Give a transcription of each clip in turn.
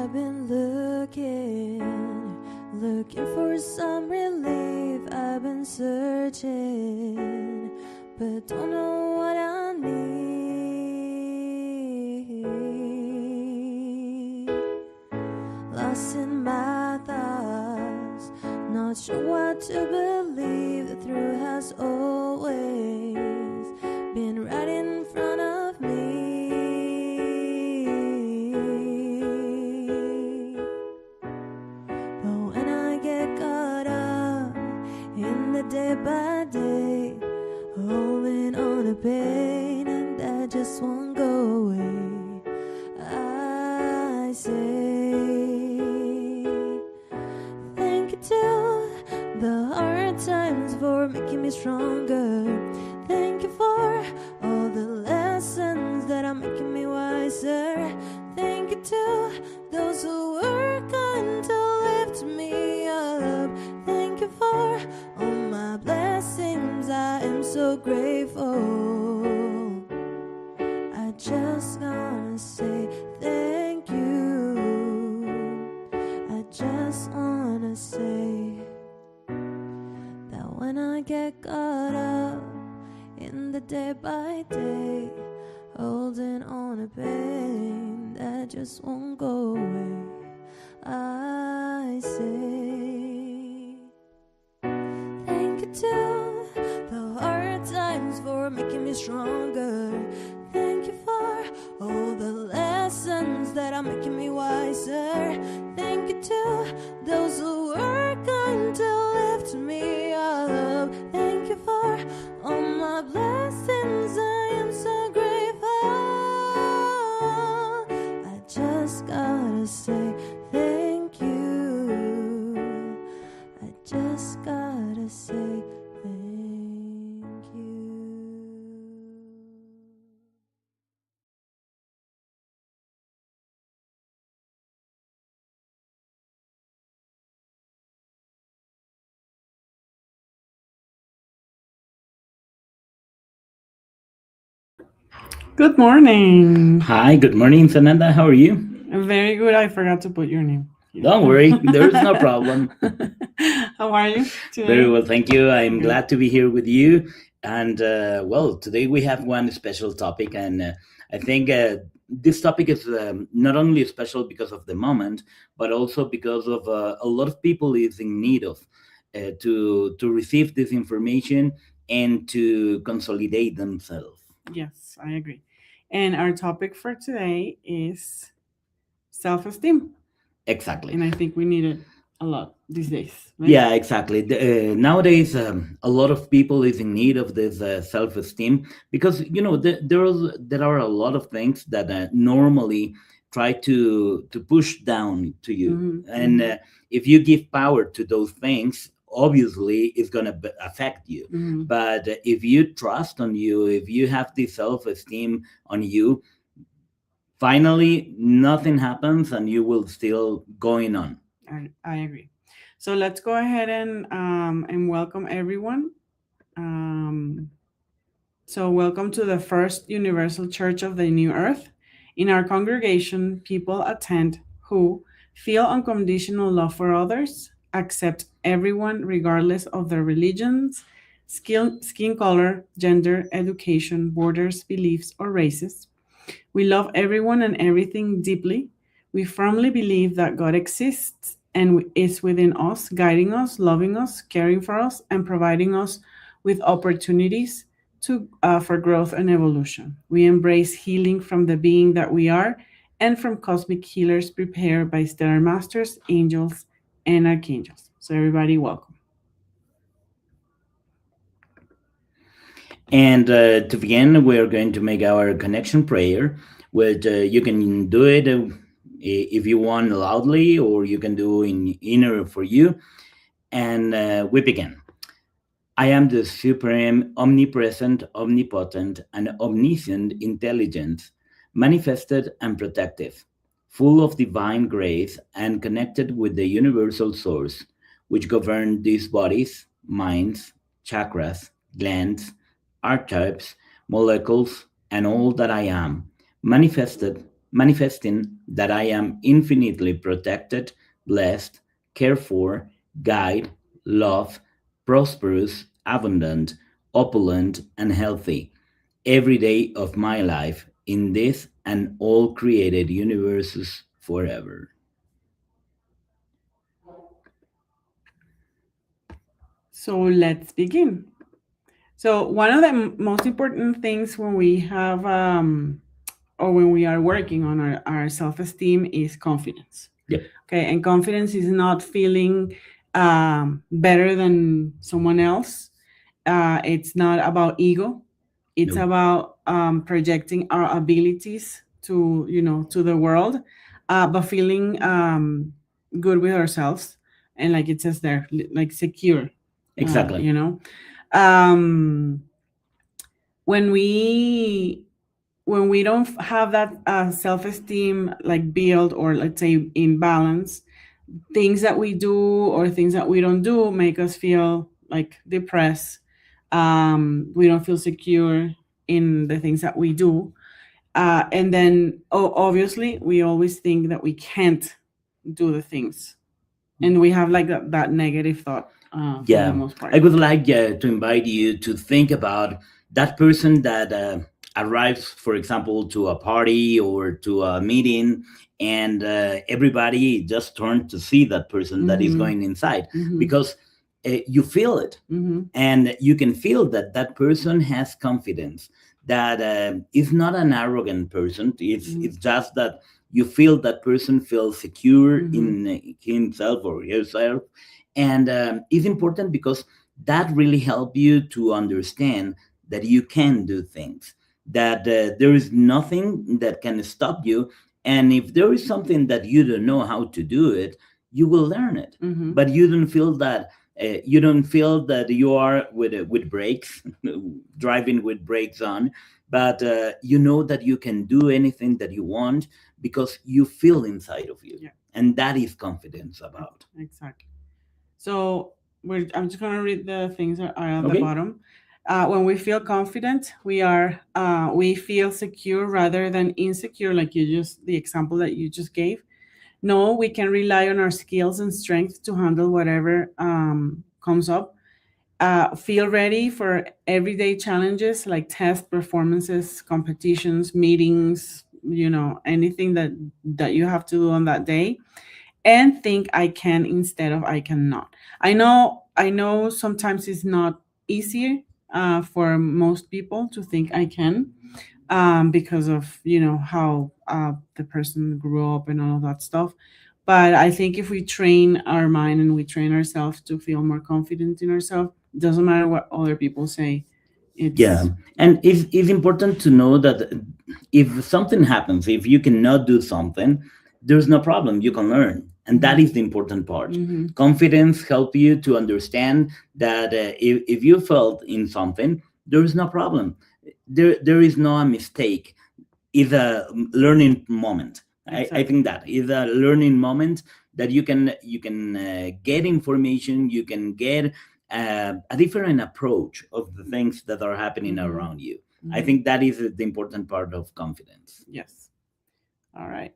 I've been looking for some relief. I've been searching, but don't know what I need. Lost in my thoughts, not sure what to believe. The truth has always been right in front of me. But when I get caught up in the day by day, holding on to pain, and that just won't go away, I say thank you to the hard times for making me stronger. Thank you for all the lessons that are making me wiser. Thank you to those who work on to lift me up. Thank you for all my blessings. I am so grateful. I just wanna say thank you. I just wanna say that when I get caught up in the day by day, holding on to pain that just won't go away, I say thank you to the hard times for making me stronger. Thank you for all the lessons that are making me wiser. Thank you to those who work on to lift me up. Thank you for all my blessings. I am so grateful. I just gotta say thank you. I just gotta say thank you. Good morning. Hi, good morning, Sananda. How are you? Very good. I forgot to put your name. Don't worry, there's no problem. How are you today? Very well, thank you. I'm Good. glad to be here with you. And well, today we have one special topic, and I think this topic is not only special because of the moment, but also because of a lot of people is in need of to receive this information and to consolidate themselves. Yes, I agree. And our topic for today is self-esteem. Exactly. And I think we need it a lot these days. Right? Yeah, exactly. Nowadays, a lot of people is in need of this self-esteem because there are a lot of things that normally try to push down to you, and if you give power to those things, obviously it's gonna affect you. But if you trust on you, if you have the self-esteem on you, finally nothing happens, and you will still going on. I agree. So let's go ahead and welcome everyone. So welcome to the First Universal Church of the New Earth. In our congregation, people attend who feel unconditional love for others, accept everyone regardless of their religions, skin color, gender, education, borders, beliefs, or races. We love everyone and everything deeply. We firmly believe that God exists and is within us, guiding us, loving us, caring for us, and providing us with opportunities for growth and evolution. We embrace healing from the being that we are and from cosmic healers prepared by stellar masters, angels, and archangels. So, everybody, welcome. And to begin, we're going to make our connection prayer, which you can do it if you want loudly, or you can do in inner for you. And we begin. I am the supreme, omnipresent, omnipotent, and omniscient intelligence, manifested and protective, full of divine grace and connected with the universal source, which govern these bodies, minds, chakras, glands, archetypes, molecules, and all that I am, manifested, manifesting that I am infinitely protected, blessed, cared for, guided, loved, prosperous, abundant, opulent, and healthy every day of my life in this and all created universes forever. So let's begin. So one of the most important things when we have or when we are working on our self-esteem is confidence. Yep. Okay, and confidence is not feeling better than someone else. It's not about ego. It's No. about projecting our abilities to to the world, but feeling good with ourselves, and like it says there, like secure. Exactly. You know, um, when we don't have that self-esteem like build, or let's say in balance, things that we do or things that we don't do make us feel like depressed. We don't feel secure in the things that we do, and then obviously we always think that we can't do the things, and we have like that negative thought for the Yeah, most I part. would like to invite you to think about that person that arrives, for example, to a party or to a meeting, and everybody just turns to see that person that is Mm-hmm. going inside Mm-hmm. because you feel it, Mm-hmm. and you can feel that that person has confidence, that is not an arrogant person. It's just that you feel that person feels secure Mm-hmm. in himself or herself, and it's important because that really help you to understand that you can do things, that there is nothing that can stop you, and if there is something that you don't know how to do it, you will learn it. Mm-hmm. But you don't feel that you are with brakes driving with brakes on, but you know that you can do anything that you want because you feel inside of you, Yeah. and that is confidence about. Exactly. So I'm just gonna read the things that are at the Okay. bottom. When we feel confident, we feel secure rather than insecure, like the example that you just gave. No, we can rely on our skills and strength to handle whatever comes up. Feel ready for everyday challenges like test performances, competitions, meetings. Anything that you have to do on that day, and think I can instead of I cannot. I know sometimes it's not easier for most people to think I can, because of how the person grew up and all of that stuff. But I think if we train our mind and we train ourselves to feel more confident in ourselves, doesn't matter what other people say. Yeah, It's and it's important to know that if something happens, if you cannot do something, there's no problem. You can learn, and that is the important part. mm-hmm. Confidence help you to understand that if you felt in something, there is no problem. There is no mistake. It's a learning moment. I Exactly. think that is a learning moment that you can get information, you can get a different approach of the things that are happening Mm-hmm. around you. I Mm-hmm. think that is the important part of confidence. Yes. All right.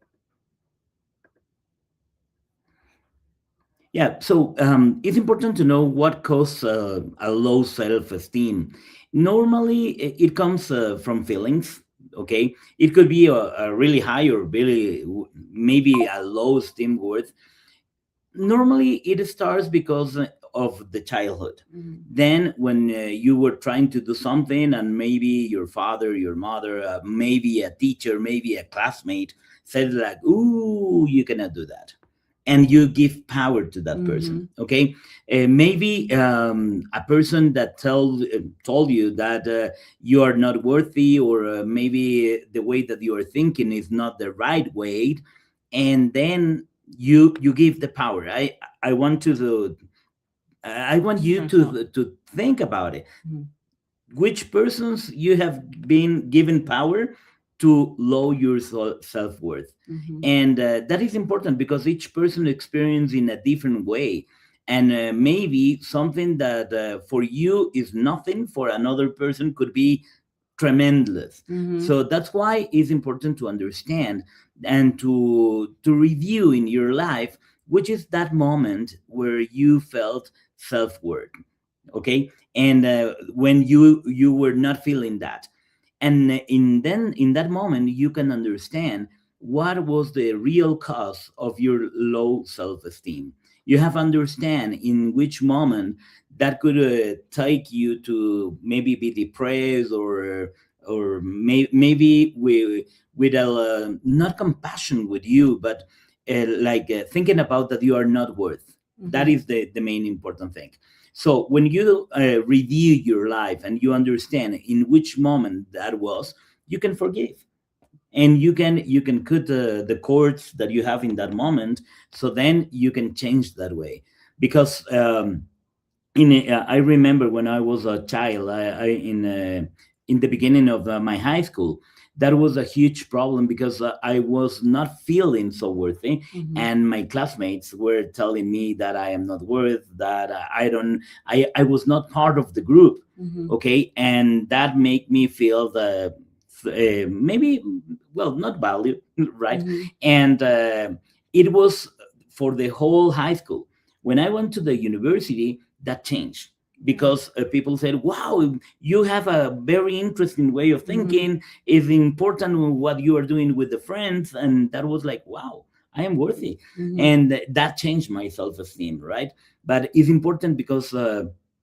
Yeah, so it's important to know what causes a low self-esteem. Normally, it comes from feelings. Okay, it could be a really high or really maybe a low esteem worth. Normally it starts because of the childhood. Mm-hmm. Then when you were trying to do something and maybe your father, your mother, maybe a teacher, maybe a classmate said like, ooh, you cannot do that, and you give power to that Mm-hmm. person. Okay, maybe a person that told you that you are not worthy, or maybe the way that you are thinking is not the right way, and then you give the power. I want to do, I want you Stretch out. to think about it. Mm-hmm. Which persons you have been given power to lower your self-worth, Mm-hmm. and that is important because each person experience in a different way, and maybe something that for you is nothing, for another person could be tremendous. Mm-hmm. So that's why it's important to understand and to review in your life which is that moment where you felt self-worth, okay, and when you were not feeling that, and in that moment you can understand what was the real cause of your low self-esteem. You have understand in which moment that could take you to maybe be depressed, or maybe with a not compassion with you, but like thinking about that you are not worth. That Mm-hmm. is the main important thing. So when you review your life and you understand in which moment that was, you can forgive, and you can cut the cords that you have in that moment. So then you can change that way, because I remember when I was a child, in the beginning of my high school, that was a huge problem because I was not feeling so worthy, Mm-hmm. and my classmates were telling me that I am not worth, that I don't, I was not part of the group, Mm-hmm. okay, and that made me feel the maybe, well, not value, right, Mm-hmm. and it was for the whole high school. When I went to the university, that changed, because people said, wow, you have a very interesting way of Mm-hmm. thinking, it's important what you are doing with the friends, and that was like, wow, I am worthy. Mm-hmm. And that changed my self-esteem, right? But it's important because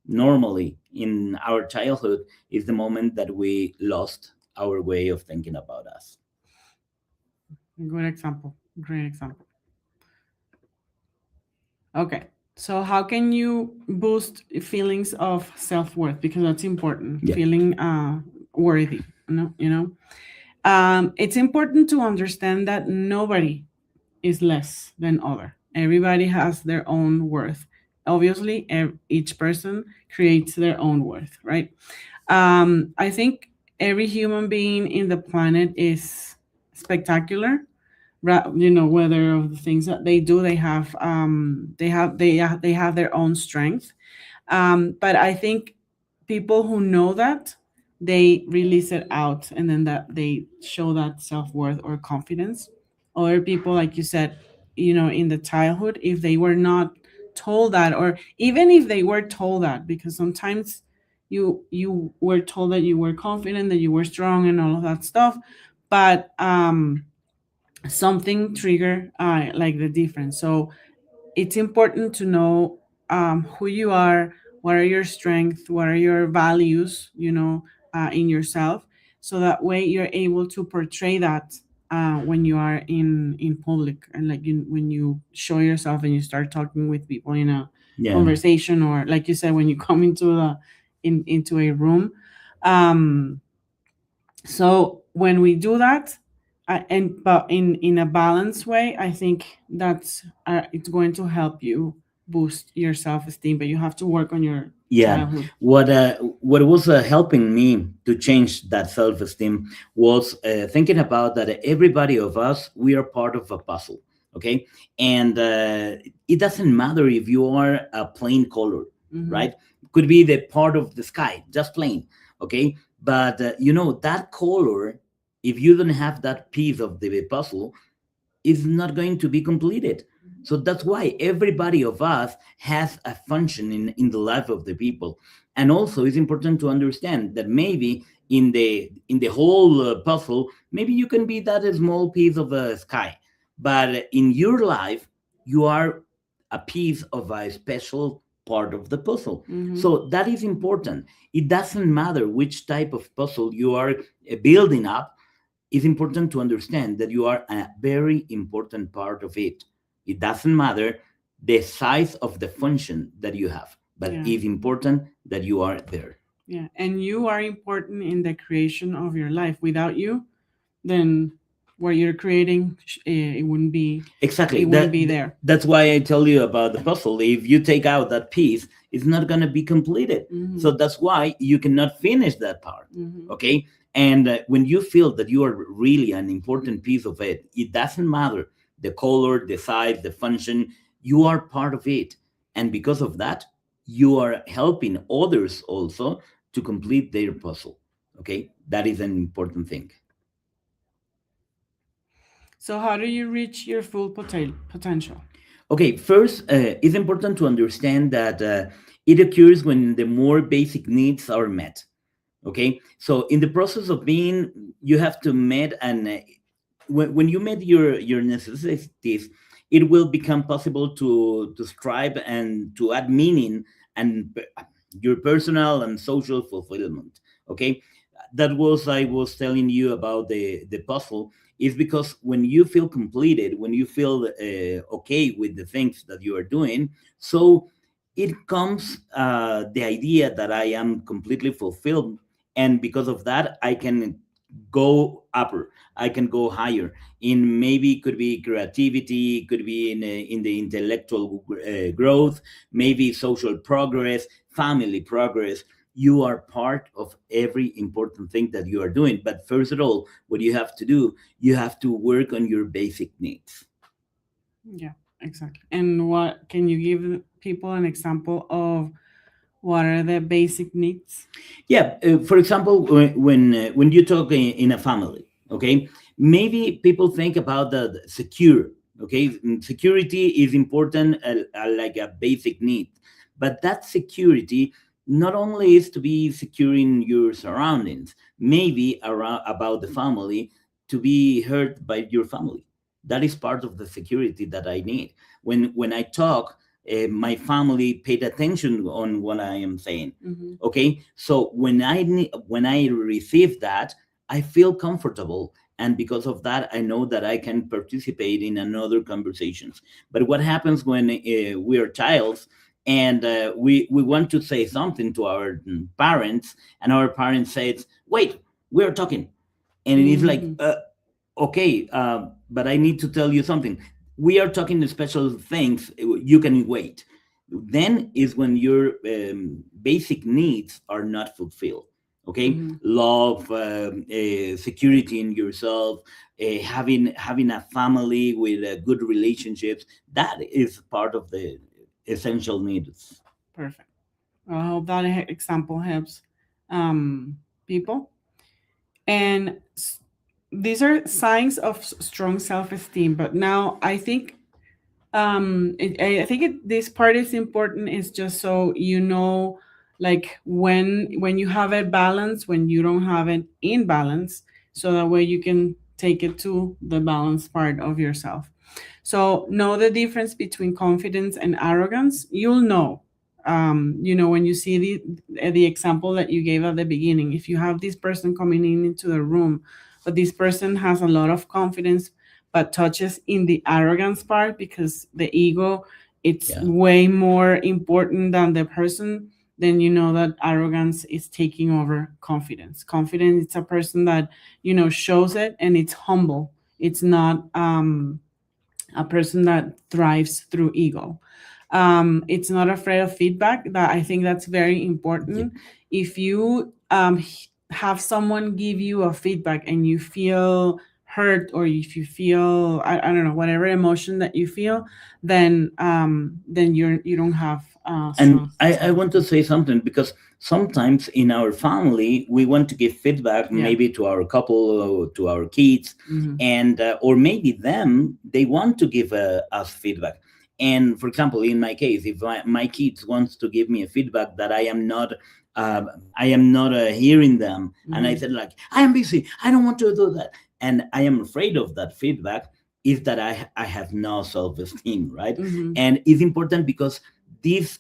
normally in our childhood is the moment that we lost our way of thinking about us. Good example. Great example. Okay. So how can you boost feelings of self-worth? Because that's important. Yeah. Feeling worthy. It's important to understand that nobody is less than other. Everybody has their own worth. Obviously, each person creates their own worth, right? I think every human being in the planet is spectacular. Whether of the things that they do, they have their own strength. But I think people who know that, they release it out, and then that they show that self-worth or confidence. Other people, like you said, in the childhood, if they were not told that, or even if they were told that, because sometimes you were told that you were confident, that you were strong, and all of that stuff, but something trigger like the difference. So it's important to know who you are, what are your strengths, what are your values, in yourself, so that way you're able to portray that when you are in public, and like when you show yourself and you start talking with people in a Yeah. conversation, or like you said, when you come into a room. um so when we do that, and but in a balanced way, I think that's it's going to help you boost your self-esteem, but you have to work on your Yeah. childhood. What was helping me to change that self-esteem was thinking about that everybody of us, we are part of a puzzle, okay, and it doesn't matter if you are a plain color, Mm-hmm. right? Could be the part of the sky, just plain, okay, but that color, if you don't have that piece of the puzzle, is not going to be completed. So that's why everybody of us has a function in the life of the people. And also it's important to understand that maybe in the whole puzzle, maybe you can be that small piece of a sky, but in your life you are a piece of a special part of the puzzle. Mm-hmm. So that is important. It doesn't matter which type of puzzle you are building up, it's important to understand that you are a very important part of it. It doesn't matter the size of the function that you have, but Yeah. it's important that you are there. Yeah, and you are important in the creation of your life. Without you, then what you're creating, it wouldn't be, Exactly. it wouldn't be there. That's why I tell you about the puzzle. If you take out that piece, it's not going to be completed. Mm-hmm. So that's why you cannot finish that part. Mm-hmm. Okay. And when you feel that you are really an important piece of it, it doesn't matter the color, the size, the function, you are part of it. And because of that, you are helping others also to complete their puzzle. Okay, that is an important thing. So how do you reach your full potential? Okay, first, it's important to understand that it occurs when the more basic needs are met. Okay, so in the process of being, you have to meet, and when you meet your necessities, it will become possible to strive and to add meaning and your personal and social fulfillment. Okay, that was, I was telling you about the puzzle, is because when you feel completed, when you feel okay with the things that you are doing, so it comes the idea that I am completely fulfilled, and because of that I can go upper, I can go higher in, maybe it could be creativity, it could be in the intellectual growth, maybe social progress, family progress. You are part of every important thing that you are doing, but first of all, what you have to do, you have to work on your basic needs. Yeah, exactly. And what can you give people an example of what are the basic needs? Yeah, for example, when you talk in a family, okay, maybe people think about the secure. Okay, security is important, like a basic need, but that security not only is to be secure in your surroundings, maybe around about the family, to be heard by your family. That is part of the security that I need. When I talk, my family paid attention on what I am saying. Mm-hmm. Okay, so when I receive that, I feel comfortable, and because of that I know that I can participate in another conversations. But what happens when we are childs, and we want to say something to our parents, and our parents says, wait, we're talking, and it is like, Mm-hmm. okay, but I need to tell you something. We are talking special things. You can wait. Then is when your basic needs are not fulfilled. Okay, Mm-hmm. love, security in yourself, having a family with good relationships. That is part of the essential needs. Perfect. I hope that example helps people. And these are signs of strong self-esteem. But now I think I think this part is important. Is just so you know, like when you have a balance, when you don't have an imbalance, so that way you can take it to the balanced part of yourself. So know the difference between confidence and arrogance. You'll know. You know, when you see the example that you gave at the beginning, if you have this person coming in into the room, but this person has a lot of confidence, but touches in the arrogance part because the ego, it's Yeah. way more important than the person, then you know that arrogance is taking over confidence. Confidence, it's a person that, you know, shows it, and it's humble. It's not a person that thrives through ego. It's not afraid of feedback. That, I think that's very Yeah. important. If you have someone give you a feedback and you feel hurt, or if you feel, I don't know, whatever emotion that you feel, then you don't have And strong I want to self-esteem. say something, because sometimes in our family we want to give feedback, Yeah. maybe to our couple or to our kids, Mm-hmm. and or maybe them, they want to give us feedback. And for example, in my case, if my kids wants to give me a feedback that uh, I am not hearing them, and I Mm-hmm. said like, I am busy, I don't want to do that, and I am afraid of that feedback, is that I have no self-esteem, right? Mm-hmm. And it's important because this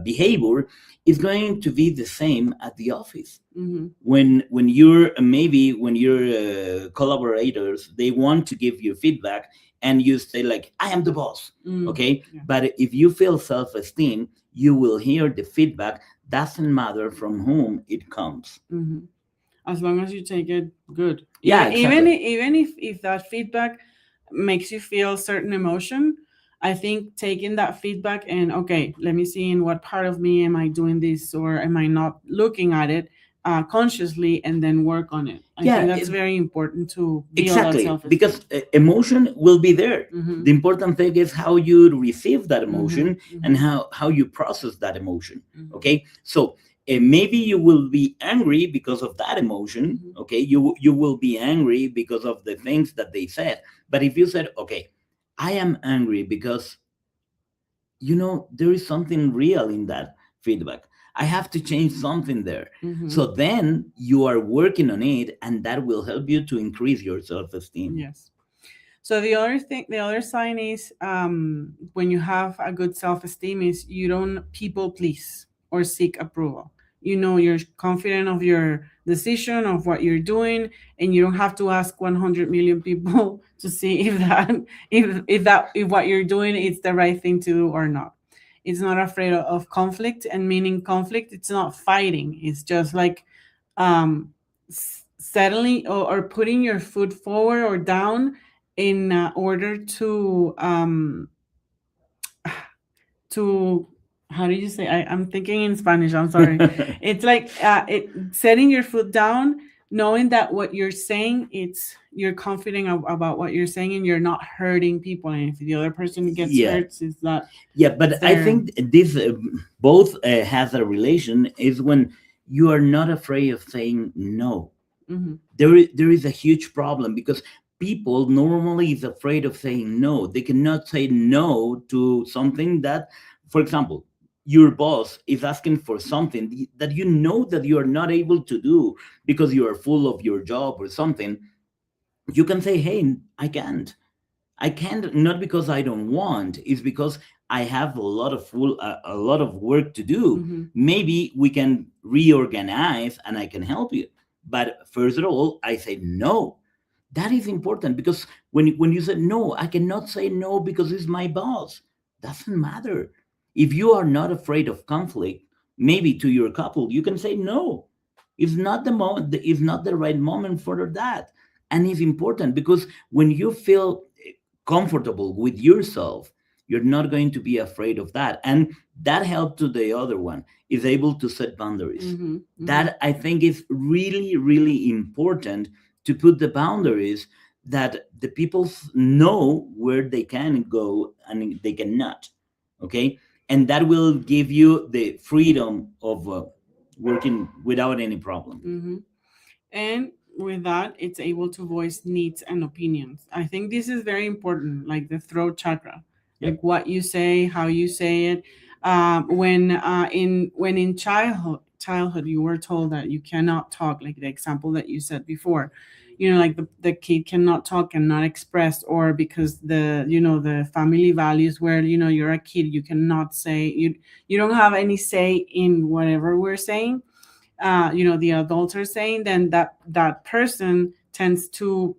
behavior is going to be the same at the office. Mm-hmm. When you're, maybe when your collaborators, they want to give you feedback, and you say like, I am the boss. Mm-hmm. Okay, Yeah. but if you feel self-esteem, you will hear the feedback, doesn't matter from whom it comes. Mm-hmm. As long as you take it good, Yeah, exactly. even if that feedback makes you feel certain emotion, I think taking that feedback and, okay, let me see in what part of me am I doing this, or am I not looking at it consciously, and then work on it. I think Yeah, that's very important to build that exactly, self-esteem. because emotion will be there. Mm-hmm. The important thing is how you receive that Mm-hmm. emotion, Mm-hmm. and how you process that emotion. Mm-hmm. Okay, so maybe you will be angry because of that emotion. Mhm. Okay, you will be angry because of the things that they said. But if you said, okay, I am angry because there is something real in that feedback, I have to change something there. Mhm. So then you are working on it, and that will help you to increase your self-esteem. Yes. So the other thing, the other sign is when you have a good self-esteem is you don't people please or seek approval. You're confident of your decision of what you're doing, and you don't have to ask 100 million people to see if what you're doing is the right thing to do or not. It's not afraid of conflict, and meaning conflict. It's not fighting. It's just like um, settling or putting your foot forward or down in order to how do you say I'm thinking in Spanish, I'm sorry. It's like setting your foot down, knowing that what you're saying, it's you're confident about what you're saying, and you're not hurting people, and if the other person gets Yeah, hurt, is that yeah, it's but I their. think this both has a relation, is when you are not afraid of saying no. Hmm. There is a huge problem because people normally is afraid of saying no. They cannot say no to something that, for example, your boss is asking for something that that you are not able to do because you are full of your job or something. You can say, hey, I can't, not because I don't want, it's because I have a lot of work to do. Hmm. Maybe we can reorganize and I can help you. But first of all, I say no. That is important because when you say no, I cannot say no because it's my boss. Doesn't matter. If you are not afraid of conflict, maybe to your couple, you can say no. It's not the moment. It's not the right moment for that, and it's important because when you feel comfortable with yourself, you're not going to be afraid of that, and that helps to the other one is able to set boundaries. Hmm. Hmm. That I think is really really important, to put the boundaries that the people know where they can go and they cannot. Okay, and that will give you the freedom of working without any problem. Hmm. And with that, it's able to voice needs and opinions. I think this is very important, like the throat chakra, Yeah. like what you say, how you say it. When in childhood you were told that you cannot talk, like the example that you said before, like the kid cannot talk, cannot express, or because the family values where you're a kid, you cannot say, you don't have any say in whatever we're saying, the adults are saying, then that person tends to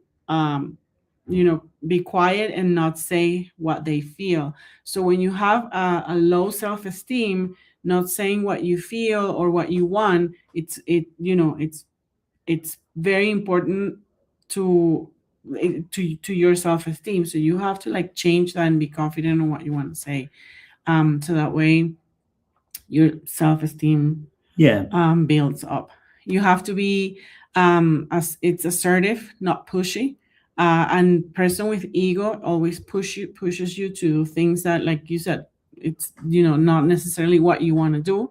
be quiet and not say what they feel. So when you have a low self-esteem, not saying what you feel or what you want, it's very important to to your self-esteem. So you have to like change that and be confident in what you want to say, so that way your self-esteem Yeah. builds up. You have to be as it's assertive, not pushy. And person with ego always pushes you to do things that, like you said, it's not necessarily what you want to do,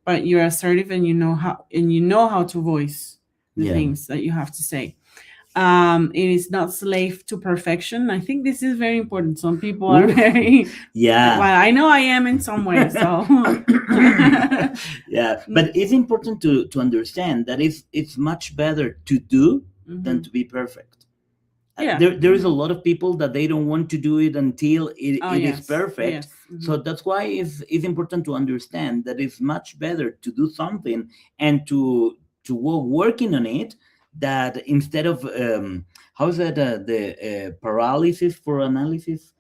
but you're assertive and you know how to voice the Yeah. things that you have to say. It is not slave to perfection. I think this is very important. Some people are Oof. very well, Yeah. I know I am in some ways, so Yeah, but it's important to understand that it's much better to do than Mhm. to be perfect. Yeah. There is a lot of people that they don't want to do it until Oh, it is yes. perfect. Yes. So that's why it's important to understand that it's much better to do something and to working on it, that instead of how's that the paralysis for analysis,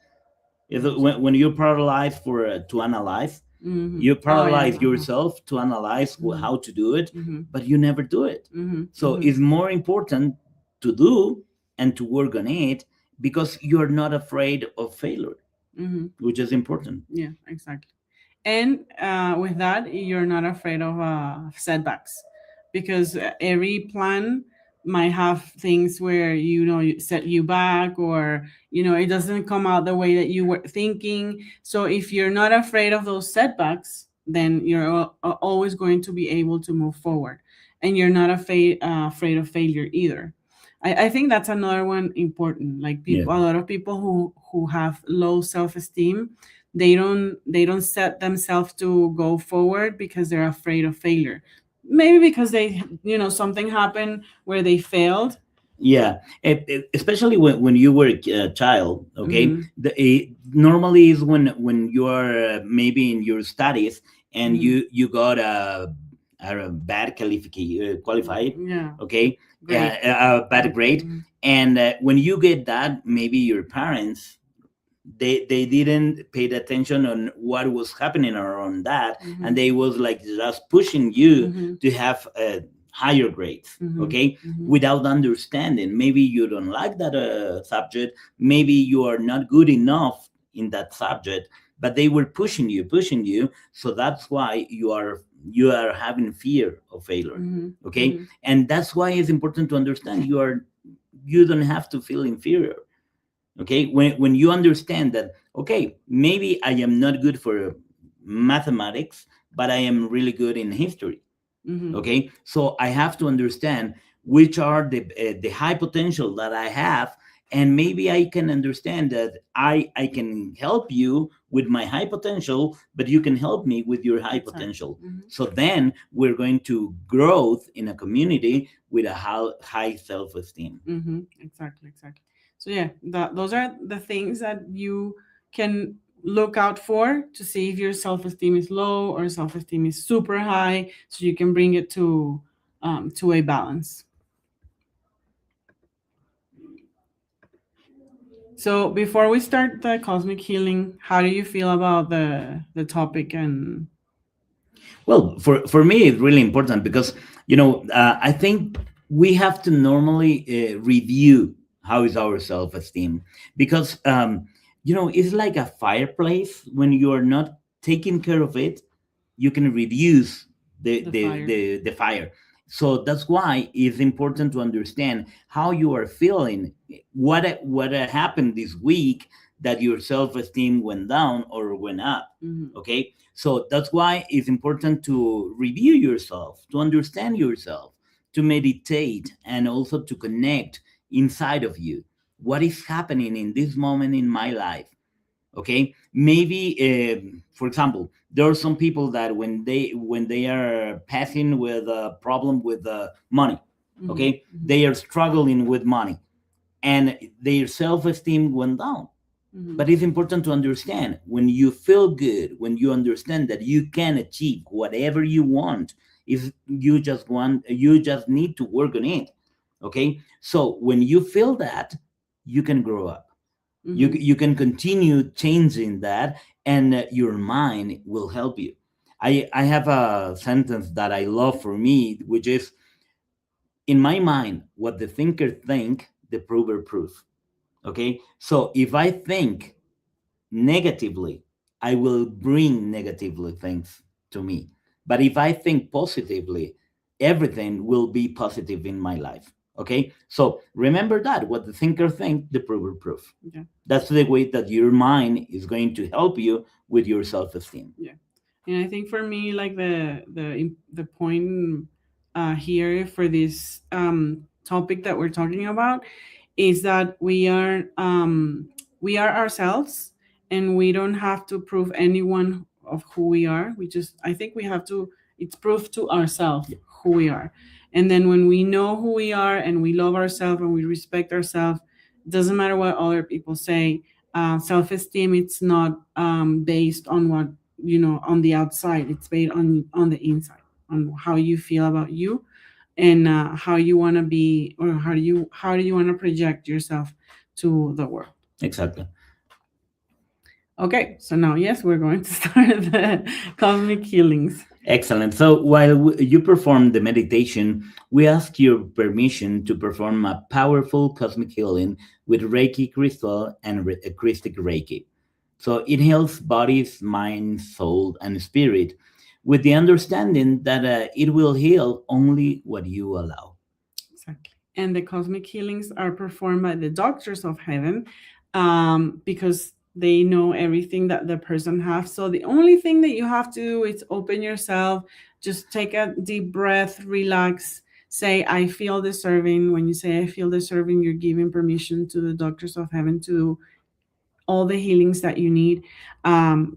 is it when you're paralyzed for to analyze, Mm-hmm. you Oh, yeah. paralyze Uh-huh. yourself to analyze Mm-hmm. how to do it, Mm-hmm. but you never do it. Mm-hmm. So Mm-hmm. it's more important to do and to work on it because you're not afraid of failure, Mm-hmm. which is important. Yeah, exactly. And with that, you're not afraid of setbacks, because every plan might have things where you set you back, or it doesn't come out the way that you were thinking. So if you're not afraid of those setbacks, then you're always going to be able to move forward, and you're not afraid of failure either. I think that's another one important. Like Yeah. people, a lot of people who have low self-esteem, they don't set themselves to go forward because they're afraid of failure. Maybe because they, something happened where they failed. Yeah, especially when you were a child. Okay, Mhm. normally is when you are maybe in your studies and Mhm. you got a bad qualified. Yeah. Okay, Great. a bad grade, Mhm. and when you get that, maybe your parents they didn't pay attention on what was happening around that, and Mhm. they was like just pushing you Mhm. to have higher grades. Mhm. Okay, Mhm. without understanding, maybe you don't like that subject, maybe you are not good enough in that subject, but they were pushing you, so that's why you are having fear of failure. Mhm. Okay, Mhm. and that's why it's important to understand you don't have to feel inferior. Okay, when you understand that, okay, maybe I am not good for mathematics, but I am really good in history. Mhm. Okay, so I have to understand which are the high potential that I have, and maybe I can understand that I can help you with my high potential, but you can help me with your high Exactly. potential. Mhm. So then we're going to growth in a community with a high self-esteem. Exactly, exactly. So yeah, those are the things that you can look out for to see if your self-esteem is low or self-esteem is super high, so you can bring it to a balance. So before we start the cosmic healing, how do you feel about the topic and Well, for me, it's really important because I think we have to normally review how is our self esteem, because it's like a fireplace. When you are not taking care of it, you can reduce the the the fire? the, the fire. So that's why it's important to understand how you are feeling, what happened this week that your self-esteem went down or went up. Mhm. Okay, so that's why it's important to review yourself, to understand yourself, to meditate, and also to connect inside of you. What is happening in this moment in my life? Okay, maybe for example, there are some people that when they are passing with a problem with money. Mhm. Okay, they are struggling with money, and their self-esteem went down. Mhm. But it's important to understand, when you feel good, when you understand that you can achieve whatever you want, if you just need to work on it. Okay, so when you feel that, you can grow up, Mhm. you can continue changing that, and your mind will help you. I have a sentence that I love for me, which is, in my mind, what the thinker think, the prover proof. Okay, so if I think negatively, I will bring negatively things to me. But if I think positively, everything will be positive in my life. Okay, so remember that what the thinker think, the prover proof. Yeah. That's the way that your mind is going to help you with your self-esteem. Yeah. And I think for me, like the point here for this topic that we're talking about is that we are ourselves, and we don't have to prove anyone of who we are. We just, I think we have to, it's proof to ourselves who we are. And then when we know who we are and we love ourselves and we respect ourselves, doesn't matter what other people say. Self-esteem, it's not based on what, on the outside. It's based on the inside, on how you feel about you, and how you want to be, or how do you want to project yourself to the world. Exactly. Okay, so now, yes, we're going to start the cosmic healings. Excellent. So while you perform the meditation, we ask your permission to perform a powerful cosmic healing with Reiki crystal and CRISTIC Reiki. So it heals bodies, mind, soul, and spirit, with the understanding that it will heal only what you allow. Exactly. And the cosmic healings are performed by the doctors of heaven, because They know everything that the person has. So the only thing that you have to do is open yourself, just take a deep breath, relax, say I feel deserving. When you say I feel deserving, you're giving permission to the doctors of heaven to do all the healings that you need. And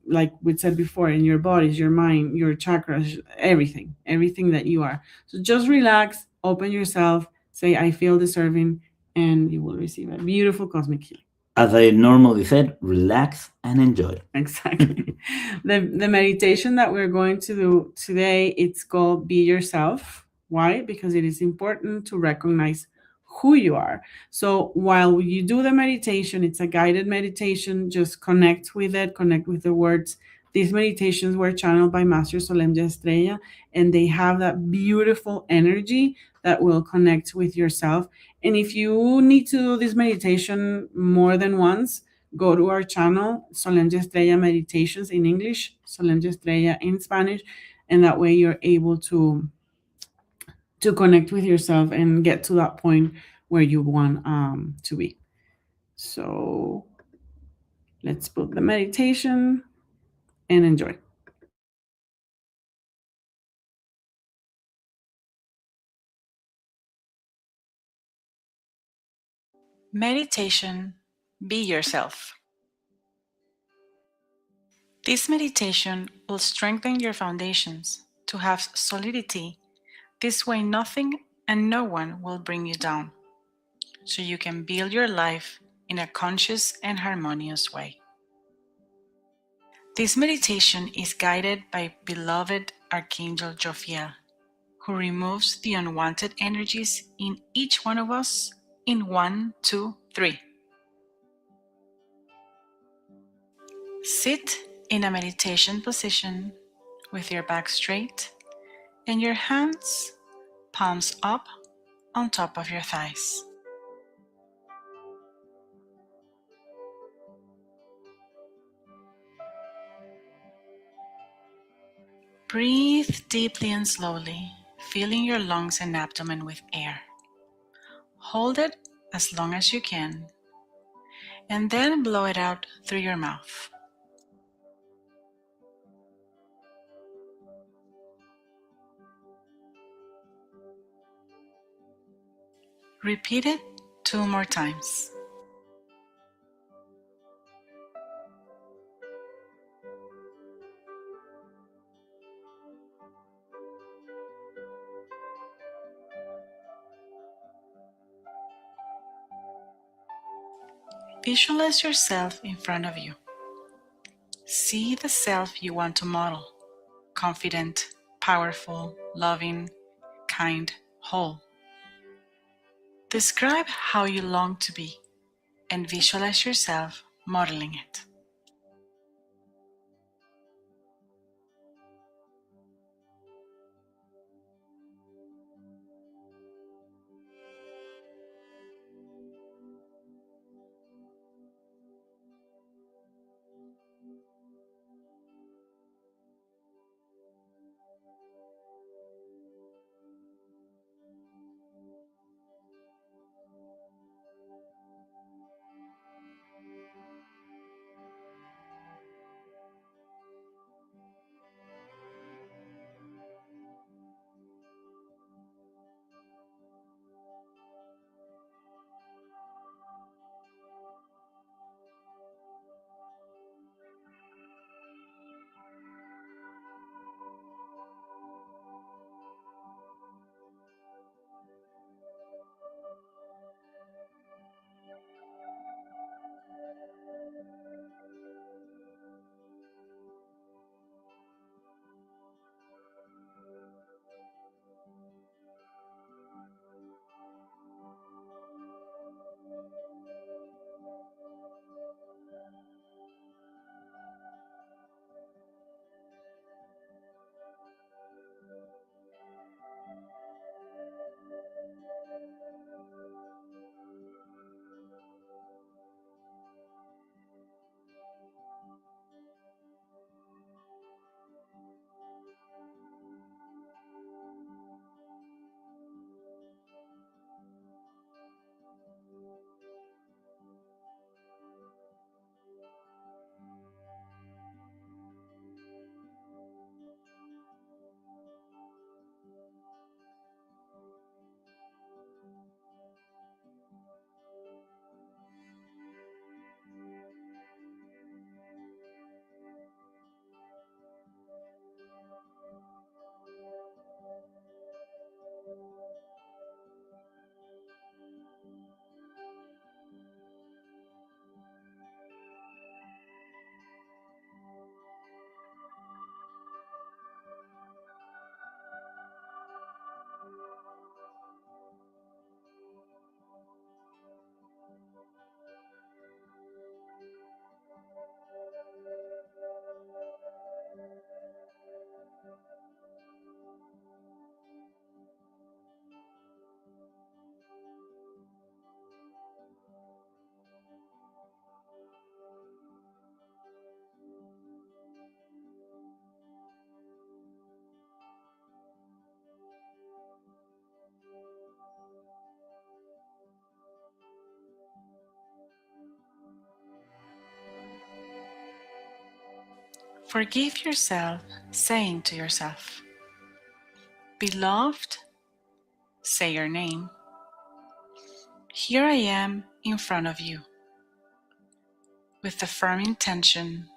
like we said before, in your bodies, your mind, your chakras, everything that you are. So just relax, open yourself, say I feel deserving, and you will receive a beautiful cosmic healing. As I normally said, relax and enjoy. Exactly. The meditation that we're going to do today, it's called Be Yourself. Why? Because it is important to recognize who you are. So while you do the meditation, it's a guided meditation, just connect with it, connect with the words. These meditations were channeled by Master Solemn Estrella, and they have that beautiful energy that will connect with yourself. And if you need to do this meditation more than once, go to our channel, Solange Estrella Meditations in English, Solange Estrella in Spanish, and that way you're able to connect with yourself and get to that point where you want to be. So let's put the meditation and enjoy. Meditation, Be Yourself. This meditation will strengthen your foundations to have solidity. This way, nothing and no one will bring you down, so you can build your life in a conscious and harmonious way. This meditation is guided by beloved Archangel Jophiel, who removes the unwanted energies in each one of us in 1, 2, 3. Sit in a meditation position with your back straight and your hands, palms up on top of your thighs. Breathe deeply and slowly, filling your lungs and abdomen with air. Hold it as long as you can, and then blow it out through your mouth. Repeat it 2 more times. Visualize yourself in front of you. See the self you want to model: confident, powerful, loving, kind, whole. Describe how you long to be and visualize yourself modeling it. Forgive yourself, saying to yourself, "Beloved," say your name. "Here I am in front of you, with the firm intention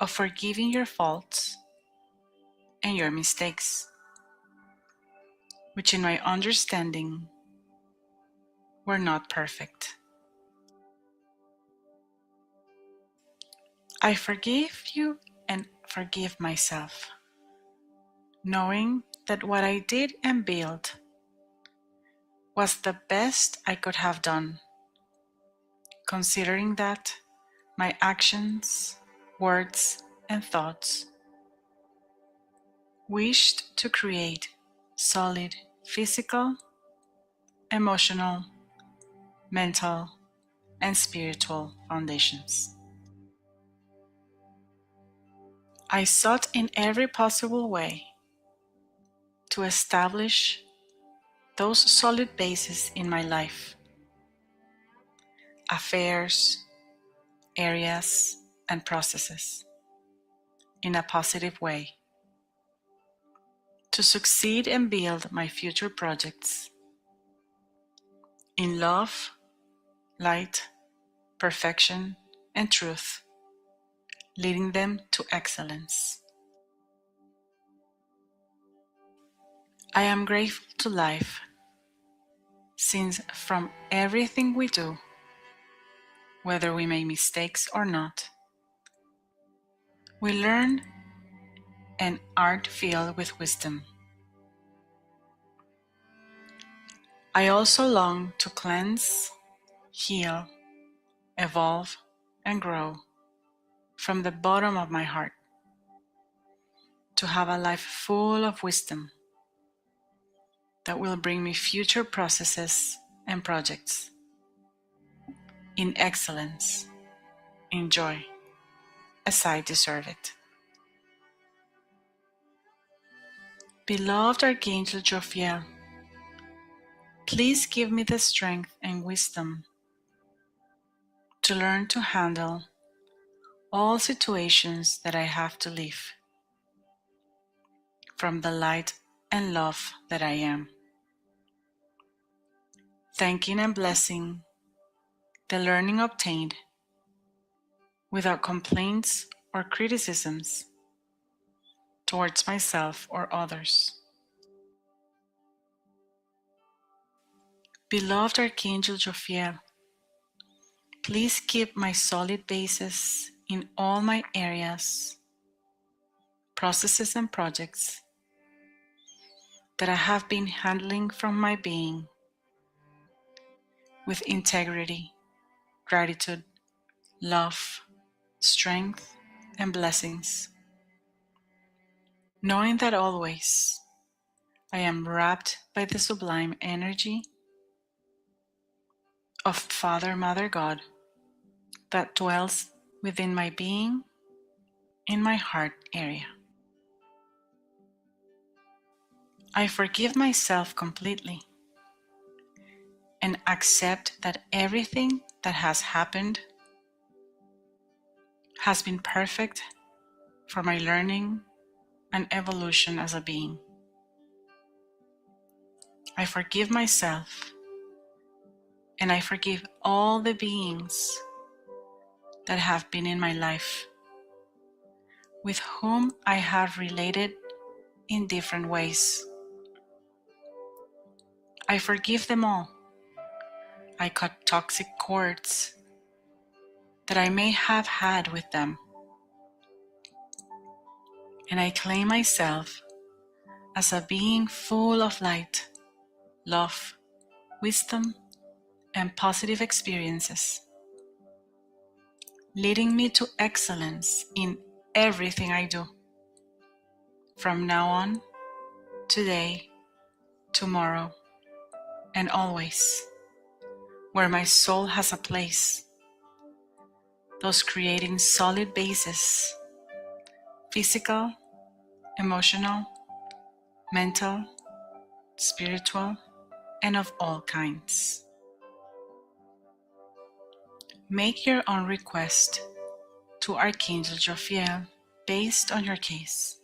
of forgiving your faults and your mistakes, which in my understanding were not perfect. I forgive you and forgive myself, knowing that what I did and built was the best I could have done, considering that my actions, words, and thoughts wished to create solid physical, emotional, mental, and spiritual foundations. I sought in every possible way to establish those solid bases in my life, affairs, areas, and processes in a positive way, to succeed and build my future projects in love, light, perfection, and truth, leading them to excellence. I am grateful to life, since from everything we do, whether we make mistakes or not, we learn and are filled with wisdom. I also long to cleanse, heal, evolve, and grow from the bottom of my heart, to have a life full of wisdom that will bring me future processes and projects in excellence, in joy, as I deserve it. Beloved Archangel Jophiel, please give me the strength and wisdom to learn to handle all situations that I have to live from the light and love that I am, thanking and blessing the learning obtained without complaints or criticisms towards myself or others. Beloved Archangel Jophiel, please keep my solid bases in all my areas, processes, and projects that I have been handling from my being with integrity, gratitude, love, strength, and blessings, knowing that always I am wrapped by the sublime energy of Father, Mother, God that dwells within my being, in my heart area. I forgive myself completely and accept that everything that has happened has been perfect for my learning and evolution as a being. I forgive myself, and I forgive all the beings that have been in my life, with whom I have related in different ways. I forgive them all. I cut toxic cords that I may have had with them, and I claim myself as a being full of light, love, wisdom, and positive experiences, leading me to excellence in everything I do, from now on, today, tomorrow, and always, where my soul has a place, thus creating solid bases, physical, emotional, mental, spiritual, and of all kinds. Make your own request to Archangel Jophiel based on your case.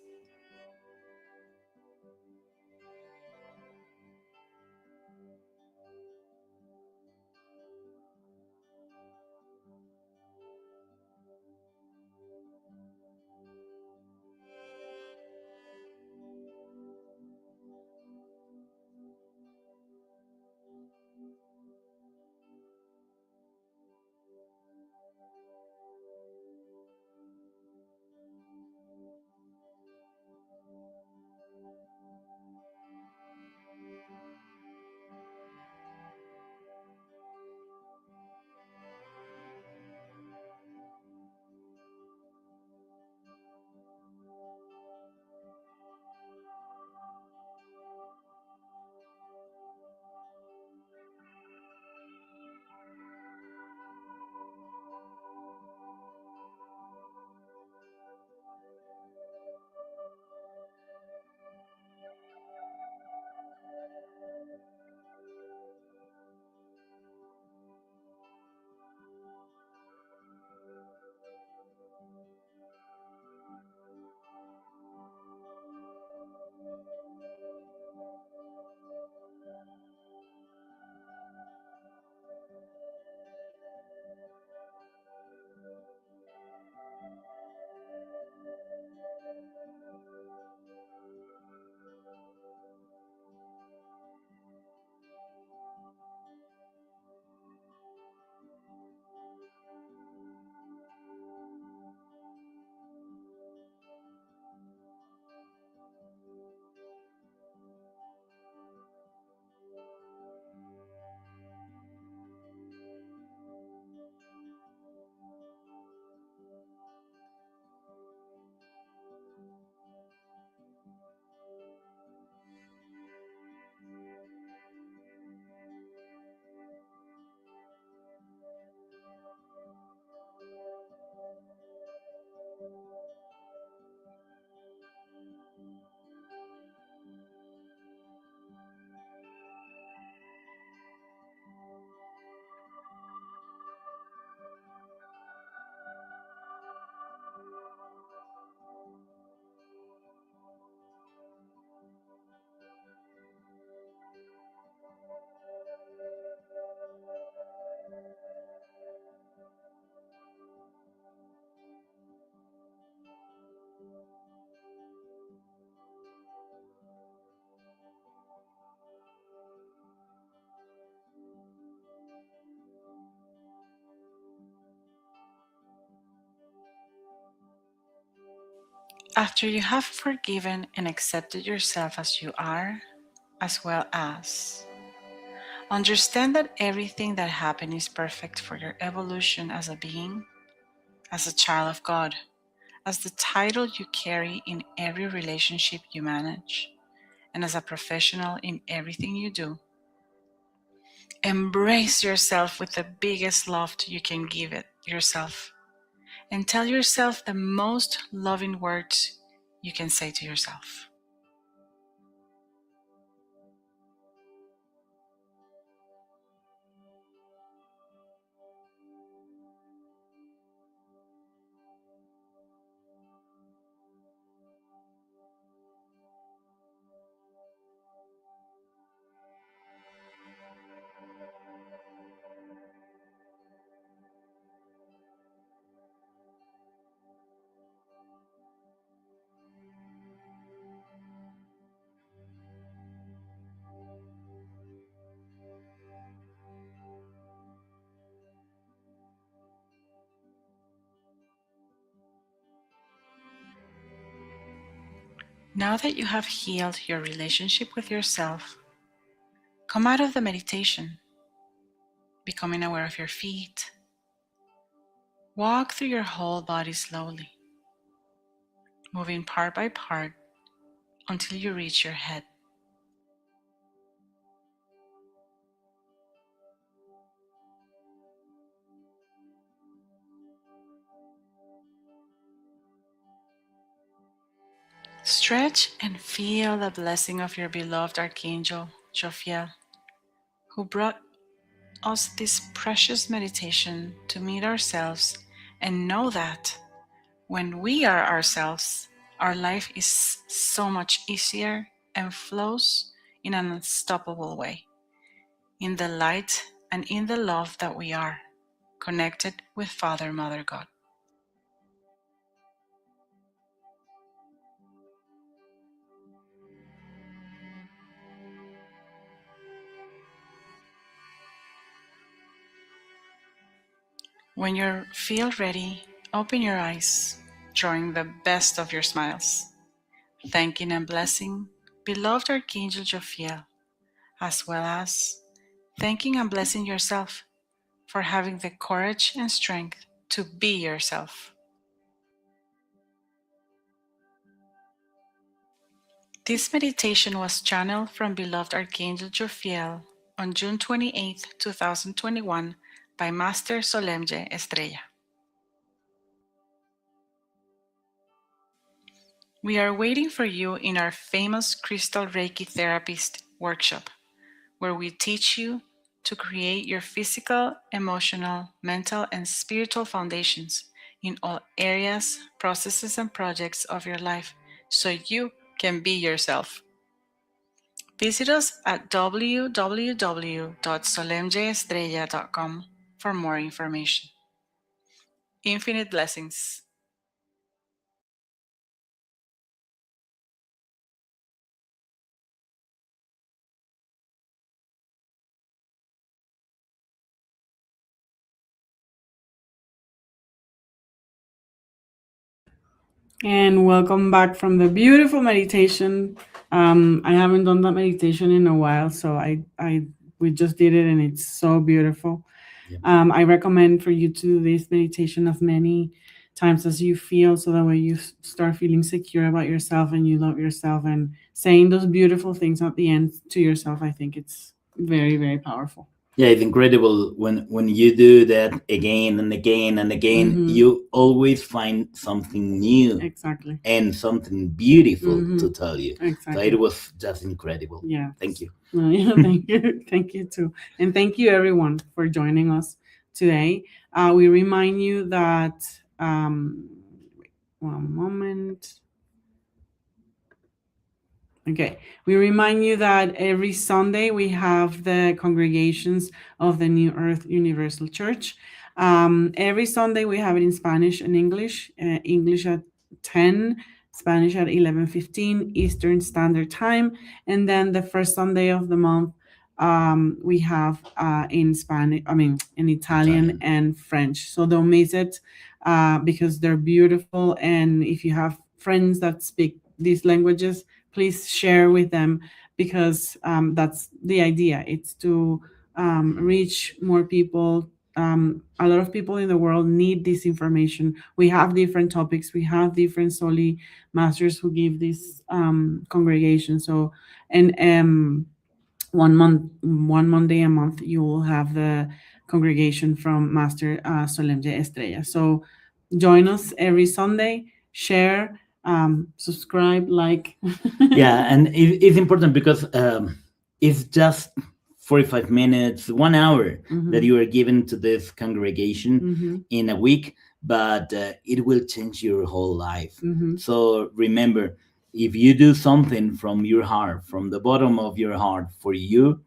After you have forgiven and accepted yourself as you are, as well as understand that everything that happened is perfect for your evolution as a being, as a child of God, as the title you carry in every relationship you manage, and as a professional in everything you do. Embrace yourself with the biggest love you can give it yourself, and tell yourself the most loving words you can say to yourself. Now that you have healed your relationship with yourself, come out of the meditation, becoming aware of your feet. Walk through your whole body slowly, moving part by part until you reach your head. Stretch and feel the blessing of your beloved Archangel, Jophiel, who brought us this precious meditation to meet ourselves and know that When we are ourselves, our life is so much easier and flows in an unstoppable way, in the light and in the love that we are, connected with Father, Mother, God. When you feel ready, open your eyes, drawing the best of your smiles, thanking and blessing beloved Archangel Jophiel, as well as thanking and blessing yourself for having the courage and strength to be yourself. This meditation was channeled from beloved Archangel Jophiel on June 28, 2021 by Master Solemne Estrella. We are waiting for you in our famous Crystal Reiki Therapist workshop, where we teach you to create your physical, emotional, mental, and spiritual foundations in all areas, processes, and projects of your life so you can be yourself. Visit us at www.solemneestrella.com for more information. Infinite blessings. And welcome back from the beautiful meditation. I haven't done that meditation in a while, so we just did it, and it's so beautiful. Yeah. I recommend for you to do this meditation as many times as you feel, so that way you start feeling secure about yourself and you love yourself, and saying those beautiful things at the end to yourself. I think it's very, very powerful. Yeah, it's incredible when you do that again and again and again. Mhm. You always find something new Exactly. and something beautiful Mhm. to tell you. So Exactly. it was just incredible. Yeah. Thank you. Yeah, thank you. Thank you too. And thank you everyone for joining us today. We remind you that, wait, one moment. Okay, we remind you that every Sunday we have the congregations of the New Earth Universal Church. Every Sunday we have it in Spanish and English. English at 10, Spanish at 11:15 Eastern Standard Time, and then the first Sunday of the month we have in Spanish. I mean, in Italian and French. So don't miss it because they're beautiful. And if you have friends that speak these languages, please share with them, because that's the idea. It's to reach more people. A lot of people in the world need this information. We have different topics. We have different Soli masters who give this congregation. So, and one Monday a month, you will have the congregation from Master Solemne Estrella. So join us every Sunday, share, subscribe, like. Yeah, and it's important because it's just 45 minutes, 1 hour that you are given to this congregation in a week, but it will change your whole life. So remember, if you do something from your heart, from the bottom of your heart for you,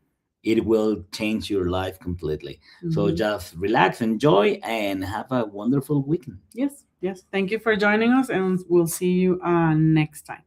it will change your life completely. So just relax, enjoy, and have a wonderful weekend. Yes, yes. Thank you for joining us, and we'll see you next time.